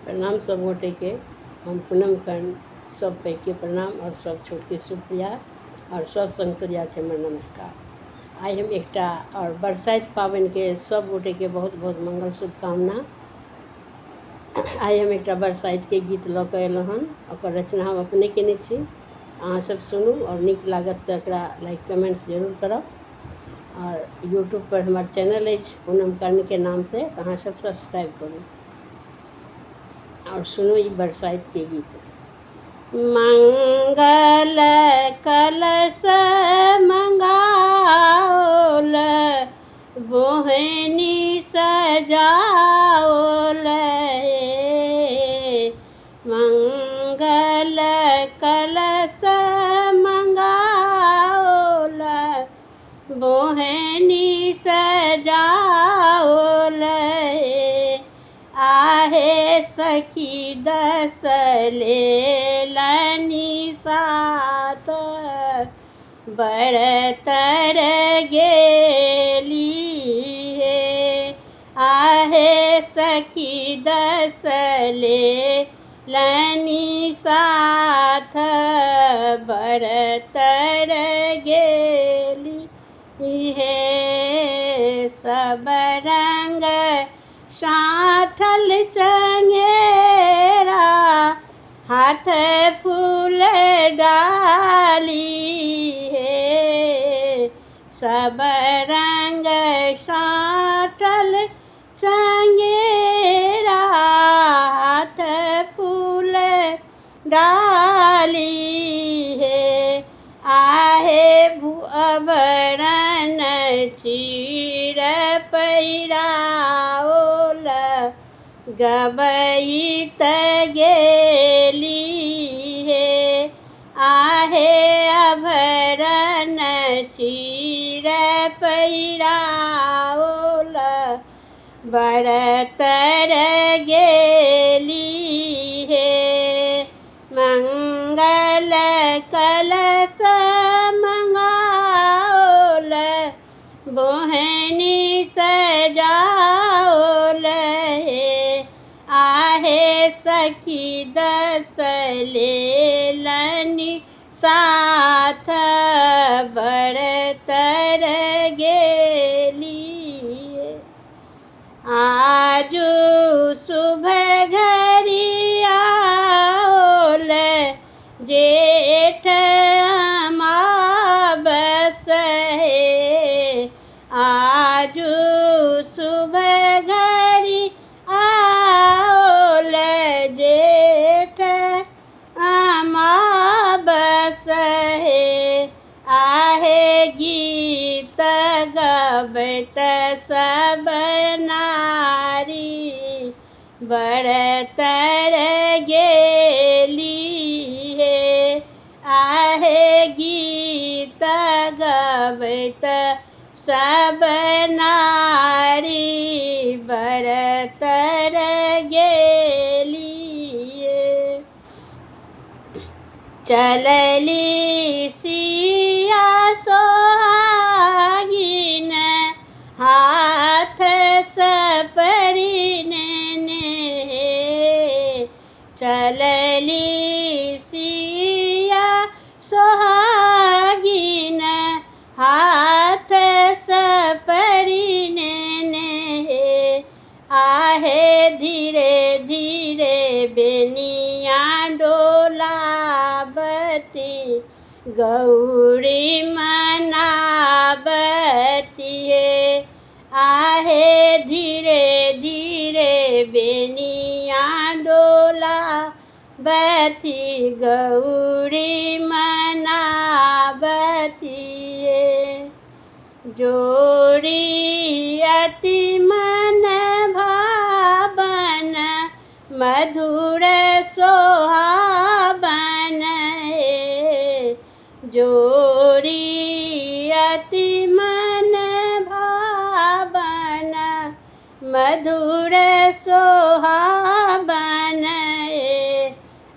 प्रणाम सब गोटे के। हम पूनम कर्ण सब पैघ के प्रणाम और सब छोट के सुप्रिया और सब संगतरिया के हमर नमस्कार। आई हम एकटा और बरसाइत पाबनि के सब गोटे के बहुत बहुत मंगल शुभकामना। आई हम एकटा बरसाइत के गीत लऽ कऽ अयलहुँ हन। ओकर रचना हम अपने केने छी। अहाँ सब सुनू और नीक लागत तऽ एकरा लाइक कमेंट्स जरूर करब। और यूट्यूब पर हमार चैनल अछि पूनम कर्ण के नाम से, तऽ अहाँ सब सब्सक्राइब करू और सुनो ये बरसाइत के गीत। मंगल कलश मंगाओल, बोहनी सजाओल, मंगल कलश मंगाओल, बोहनी सजाओल, आहे सखी दस लेलनि साथ, बरतर गेली हे। आहे सखी दस लेलनि साथ, बरतर गेली हे। सब रंग साठल चंगेरा, हाथ फूल डाली हे। सब रंग साठल चंगेरा, हाथ फूल डाली हे। आहे भुअबरन चीर पैराओल, गबैत गेली हे। आहे अभरन चीर पैराओल, बरतर गेली हे। मंगल कलश मंगाओल, बोहनी सजाओल, आहे सखी दस लेलनि साथ, बरतर गेली। आजू शुभ घड़ी आओल, जेठ अमावस हे। आजू शुभ घड़ी आओल, जेठ अमावस हे। आहे गीत गबैत सब नारी, बरतर गेली हे। आहे गीत गबैत सब नारी, बरतर गेली हे। चलली सिया सोहागिन, हाथ सपरिन ने। चलली सिया सोहागिन, हाथ सपरिन ने। आहे धीरे धीरे बेनिया डोलावती, गौरी मनावती हे। आहे धीरे धीरे बेनिया डोलावती, गौरी मनावती हे। जोड़ी अति मन भावन, मधुर सोहावन हे। जोड़ी अति मन भावन, मधुर सोहावन हे।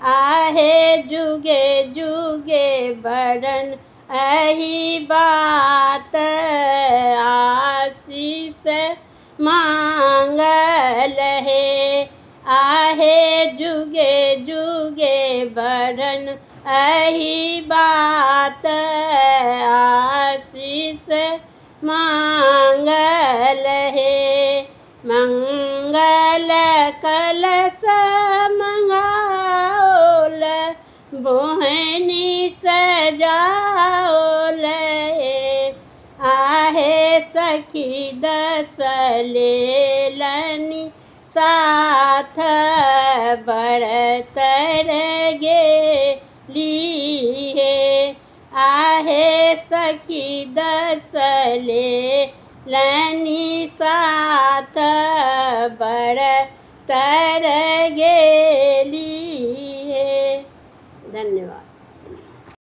आहे जुगे जुगे बरन अही बात, आशीष मांगल हे। आहे जुगे जुगे बढ़न अही बात आशीष मांगल हे मंगल कलश मंगाओल बोहनी सजाओल हे आहे सखी दस लेलनी साथ बरतर गेली हे आहे सखी दस लेलनी साथ बरतर गे